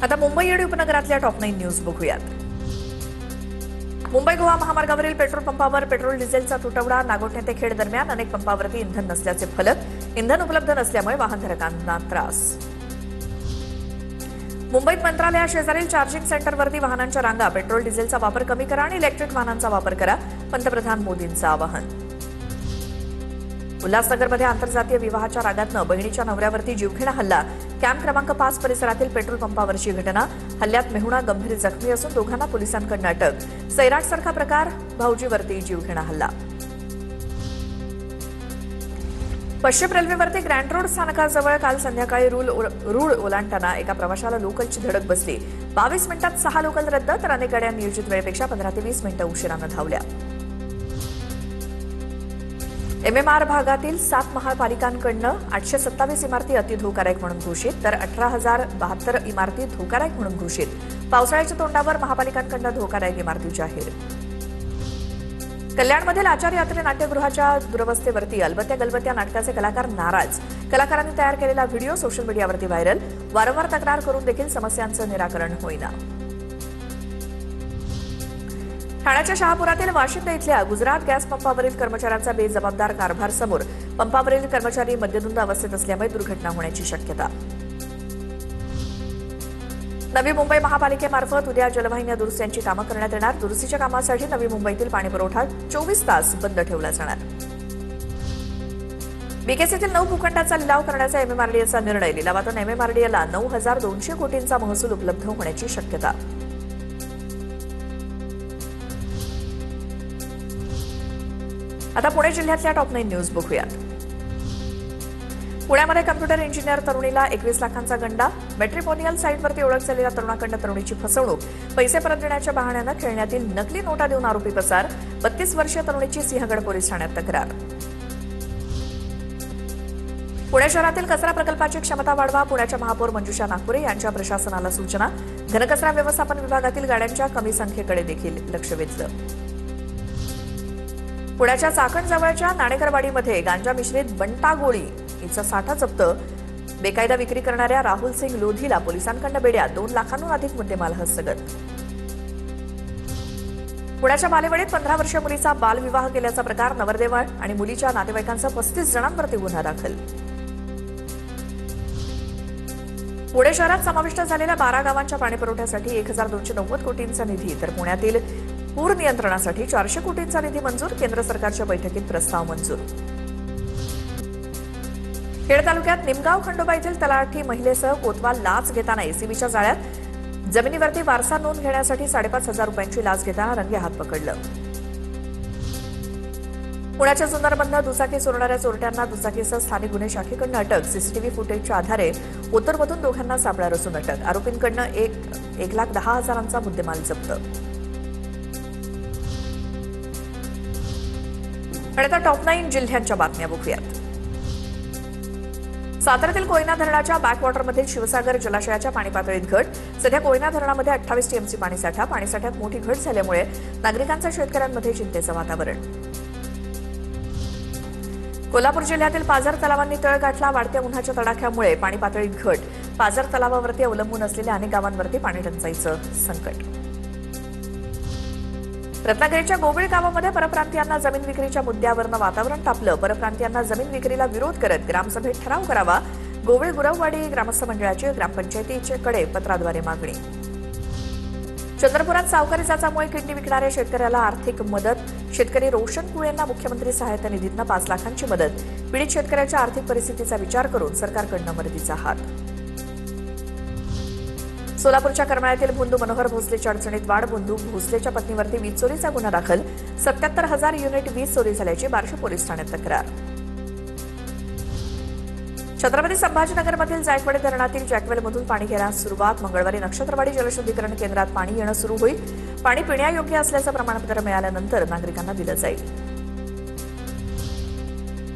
आता मुंबई आणि उपनगरातल्या टॉप 9 न्यूज बघूयात. मुंबई गोवा महामार्गावरील पेट्रोल पंपावर पेट्रोल डिझेलचा तुटवडा. नागोठणे ते खेड दरम्यान अनेक पंपावरती इंधन नसल्याचे फलक. इंधन उपलब्ध नसल्यामुळे वाहनधारकांना त्रास. मुंबईत मंत्रालया शेजारील चार्जिंग सेंटरवरती वाहनांच्या रांगा. पेट्रोल डिझेलचा वापर कमी करा आणि इलेक्ट्रिक वाहनांचा वापर करा, पंतप्रधान मोदींचं आवाहन. उल्हासनगरमध्ये आंतरजातीय विवाहाच्या रागातनं बहिणीच्या नवऱ्यावरती जीवघेणा हल्ला. कॅम्प क्रमांक 5 परिसरातील पेट्रोल पंपावरची घटना. हल्ल्यात मेहुणा गंभीर जखमी असून दोघांना पोलिसांकडून अटक. सैराटसारखा प्रकार, भाऊजीवरती जीवघेणा हल्ला. पश्चिम रेल्वेवरती ग्रँड रोड स्थानकाजवळ काल संध्याकाळी रूळ ओलांडताना एका प्रवाशाला लोकलची धडक बसली. 22 मिनिटात 6 लोकल रद्द, तर अनेक गाड्या नियोजित वेळेपेक्षा 15 ते 20 मिनिटं उशिरानं धावल्या. MMR भागातील 7 महापालिकांकडनं 827 इमारती अतिधोकादायक म्हणून घोषित, तर 18,072 इमारती धोकादायक म्हणून घोषित. पावसाळ्याच्या तोंडावर महापालिकांकडनं धोकादायक इमारती जाहीर. कल्याणमधील आचार्य यात्रे नाट्यगृहाच्या दुरवस्थेवरती अलबत्या गलबत्या नाटकाचे कलाकार नाराज. कलाकारांनी तयार केलेला व्हिडिओ सोशल मीडियावरती व्हायरल. वारंवार तक्रार करून देखील समस्यांचं निराकरण होईना. ठाण्याच्या शहापुरातील वाशिंदे इथल्या गुजरात गॅस पंपावरील कर्मचाऱ्यांचा बेजबाबदार कारभार समोर. पंपावरील कर्मचारी मद्यधुंद अवस्थेत असल्यामुळे दुर्घटना होण्याची शक्यता. नवी मुंबई महापालिकेमार्फत उद्या जलवाहिन्या दुरुस्त्यांची कामं करण्यात येणार. दुरुस्तीच्या कामासाठी नवी मुंबईतील पाणीपुरवठा 24 तास बंद ठेवला जाणार. बीकेसीतील 9 भूखंडाचा लिलाव करण्याचा MMRDAचा निर्णय. लिलावातून MMRDAला 9,200 कोटींचा महसूल उपलब्ध होण्याची शक्यता. आता पुणे जिल्ह्यातल्या टॉप 9 न्यूज बघूयात. पुण्यामध्ये कम्प्युटर इंजिनियर तरुणीला 21 लाखांचा गंडा. मॅट्रिमोनियल साईटवरती ओळख झालेल्या तरुणाकडनं तरुणीची फसवणूक. पैसे परत देण्याच्या बहाण्यानं खेळण्यातील नकली नोटा देऊन आरोपी पसार. 32 वर्षीय तरुणीची सिंहगड पोलीस ठाण्यात तक्रार. पुणे शहरातील कचरा प्रकल्पाची क्षमता वाढवा. पुण्याच्या महापौर मंजुषा नागपुरे यांच्या प्रशासनाला सूचना. घनकचरा व्यवस्थापन विभागातील गाड्यांच्या कमी संख्येकडे देखील लक्ष वेधलं. पुण्याच्या चाकणजवळच्या नाणेकरवाडीमध्ये गांजा मिश्रित बंटा गोळी हिचा साठा जप्त. बेकायदा विक्री करणाऱ्या राहुल सिंग लोधीला पोलिसांकडून बेड्या. 2 लाखांहून अधिक मुद्देमाल हस्तगत. पुण्याच्या बालेवाडीत 15 वर्षीय मुलीचा बालविवाह केल्याचा प्रकार. नवरदेव आणि मुलीच्या नातेवाईकांचा 35 जणांवरती गुन्हा दाखल. पुणे शहरात समाविष्ट झालेल्या 12 गावांच्या पाणीपुरवठ्यासाठी 1,290 कोटींचा निधी, तर पुण्यातील पूर नियंत्रणासाठी 400 कोटींचा निधी मंजूर. केंद्र सरकारच्या बैठकीत प्रस्ताव मंजूर. खेड तालुक्यात निमगाव खंडोबा येथील तलाठी महिलेसह कोतवाल लाच घेताना एसीबीच्या जाळ्यात. जमिनीवरती वारसा नोंद घेण्यासाठी 5,500 रुपयांची लाच घेताना रंगेहात पकडलं. पुण्याच्या जुन्नरमधनं दुचाकी चोरणाऱ्या चोरट्यांना दुचाकीसह स्थानिक गुन्हे शाखेकडून अटक. सीसीटीव्ही फुटेजच्या आधारे उत्तरमधून दोघांना सापळा रचून अटक. आरोपींकडनं 1,10,000चा मुद्देमाल जप्त. आणि आता टॉप 9 जिल्ह्यांच्या बातम्या बघूयात. साताऱ्यातील कोयना धरणाच्या बॅकवॉटरमधील शिवसागर जलाशयाच्या पाणी पातळीत घट. सध्या कोयना धरणामध्ये 28 टीएमसी पाणीसाठा. पाणीसाठ्यात मोठी घट झाल्यामुळे नागरिकांचं शेतकऱ्यांमध्ये चिंतेचं वातावरण. कोल्हापूर जिल्ह्यातील पाझर तलावांनी तळ गाठला. वाढत्या उन्हाच्या तडाख्यामुळे पाणी पातळीत घट. पाझर तलावावरती अवलंबून असलेल्या अनेक गावांवरती पाणी टंचाईचं संकट. रत्नागिरीच्या गोविळ गावामध्ये परप्रांतीयांना जमीन विक्रीच्या मुद्द्यावरनं वातावरण तापलं. परप्रांतीयांना जमीन विक्रीला विरोध करत ग्रामसभेत ठराव करावा. गोविळ गुरववाडी ग्रामस्थ मंडळाची ग्रामपंचायतीकडे पत्राद्वारे मागणी. चंद्रपुरात सावकारी जाचामुळे किडनी विकणाऱ्या शेतकऱ्याला आर्थिक मदत. शेतकरी रोशन कुळेंना मुख्यमंत्री सहायता निधीतनं 5 लाखांची मदत. पीडित शेतकऱ्याच्या आर्थिक परिस्थितीचा विचार करून सरकारकडनं मदतीचा हात. सोलापूरच्या करमाळ्यातील भोंदू मनोहर भोसलेच्या अडचणीत वाढ. भोंदू भोसलेच्या पत्नीवरती वीज चोरीचा गुन्हा दाखल. 77,000 युनिट वीज चोरी झाल्याची बार्शी पोलीस ठाण्यात तक्रार. छत्रपती संभाजीनगरमधील जायकवाडी धरणातील जॅकवेलमधून पाणी घेण्यास सुरुवात. मंगळवारी नक्षत्रवाडी जलशुद्धीकरण केंद्रात पाणी येणं सुरू होईल. पाणी पिण्यायोग्य असल्याचं प्रमाणपत्र मिळाल्यानंतर नागरिकांना दिलं जाईल.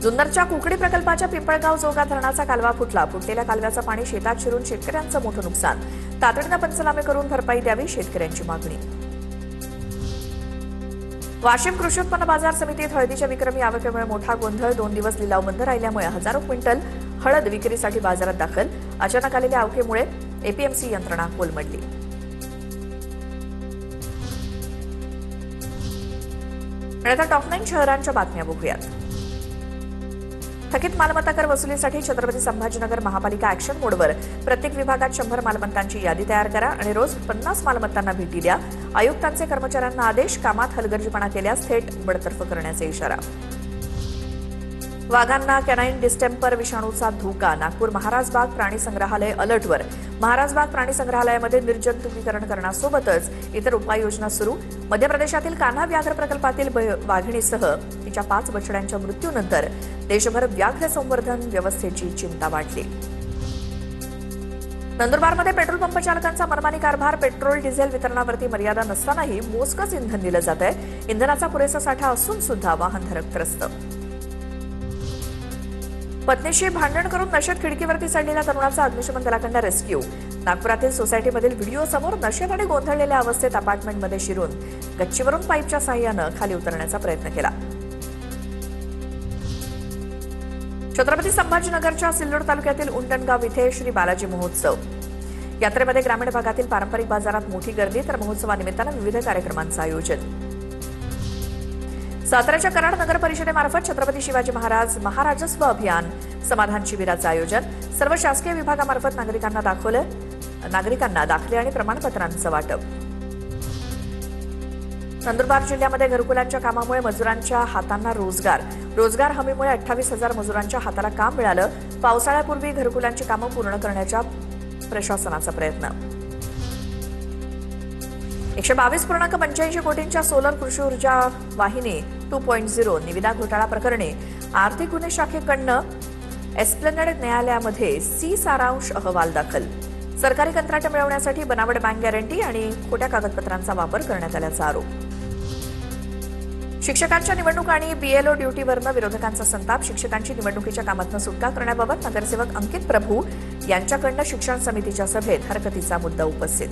जुन्नरच्या कुकडी प्रकल्पाच्या पिंपळगाव जोगा धरणाचा कालवा फुटला. फुटलेल्या कालव्याचं पाणी शेतात शिरून शेतकऱ्यांचं मोठं नुकसान. तातडीनं पंचनामे करून भरपाई द्यावी, शेतकऱ्यांची मागणी. वाशिम कृषी उत्पन्न बाजार समितीत हळदीच्या विक्रमी आवकेमुळे मोठा गोंधळ. 2 दिवस लिलाव बंद राहिल्यामुळे हजारो क्विंटल हळद विक्रीसाठी बाजारात दाखल. अचानक आलेल्या आवकेमुळे एपीएमसी यंत्रणा कोलमडली. आणि आता टॉप 9 शहरांच्या बातम्या बघूयात. थकीत मालमत्ता कर वसुलीसाठी छत्रपती संभाजीनगर महापालिका ऍक्शन मोडवर प्रत्येक विभागात 100 मालमत्तांची यादी तयार करा आणि रोज 50 मालमत्तांना भेटी द्या. आयुक्तांचे कर्मचाऱ्यांना आदेश. कामात हलगर्जीपणा केल्यास थेट बडतर्फ करण्याचा इशारा. वाघांना कॅनाईन डिस्टेंपर विषाणूचा धोका. नागपूर महाराजबाग प्राणी संग्रहालय अलर्टवर. महाराजबाग प्राणी संग्रहालयामध्ये निर्जंतुकीकरण करण्यासोबतच इतर उपाययोजना सुरू. मध्य प्रदेशातील कान्हा व्याघ्र प्रकल्पातील वाघिणीसह तिच्या 5 बछड्यांच्या मृत्यूनंतर देशभर व्याघ्र संवर्धन व्यवस्थेची चिंता वाढली. नंदुरबारमध्ये पेट्रोल पंप चालकांचा मनमानी कारभार. पेट्रोल डिझेल वितरणावरती मर्यादा नसतानाही मोजकच इंधन दिलं जात आहे. इंधनाचा पुरेसा साठा असून सुद्धा वाहनधारक त्रस्त. पत्नीशी भांडण करून नशेत खिडकीवरती चढलेल्या तरुणाचा अग्निशमन दलाकडून रेस्क्यू. नागपुरातील सोसायटीमधील व्हिडिओ समोर नशेत आणि गोंधळलेल्या अवस्थेत अपार्टमेंटमध्ये शिरून गच्चीवरून पाईपच्या साहाय्यानं खाली उतरण्याचा प्रयत्न केला. छत्रपती संभाजीनगरच्या सिल्लोड तालुक्यातील उंडणगाव इथे श्री बालाजी महोत्सव यात्रेमध्ये ग्रामीण भागातील पारंपरिक बाजारात मोठी गर्दी. तर महोत्सवानिमित्तानं विविध कार्यक्रमांचं आयोजन. साताऱ्याच्या कराड नगर परिषदेमार्फत छत्रपती शिवाजी महाराज महाराजस्व अभियान समाधान शिबिराचं आयोजन. सर्व शासकीय विभागामार्फत नागरिकांना दाखले आणि प्रमाणपत्रांचं वाटप. नंदुरबार जिल्ह्यामध्ये घरकुलांच्या कामामुळे मजुरांच्या हातांना रोजगार हमीमुळे 28,000 मजुरांच्या हाताला काम मिळालं. पावसाळ्यापूर्वी घरकुलांची कामं पूर्ण करण्याच्या प्रशासनाचा प्रयत्न. 122.85 कोटींच्या सोलर कृषी ऊर्जा वाहिनी 2.0 निविदा घोटाळा प्रकरणी आर्थिक गुन्हे शाखेकडनं एस्प्लेनेड न्यायालयामध्ये सारांश अहवाल दाखल. सरकारी कंत्राट मिळवण्यासाठी बनावट बँक गॅरंटी आणि खोट्या कागदपत्रांचा वापर करण्यात आल्याचा आरोप. शिक्षकांच्या निवडणूक आणि बीएलओ ड्युटीवरनं विरोधकांचा संताप. शिक्षकांची निवडणुकीच्या कामातनं सुटका करण्याबाबत नगरसेवक अंकित प्रभू यांच्याकडनं शिक्षण समितीच्या सभेत हरकतीचा मुद्दा उपस्थित.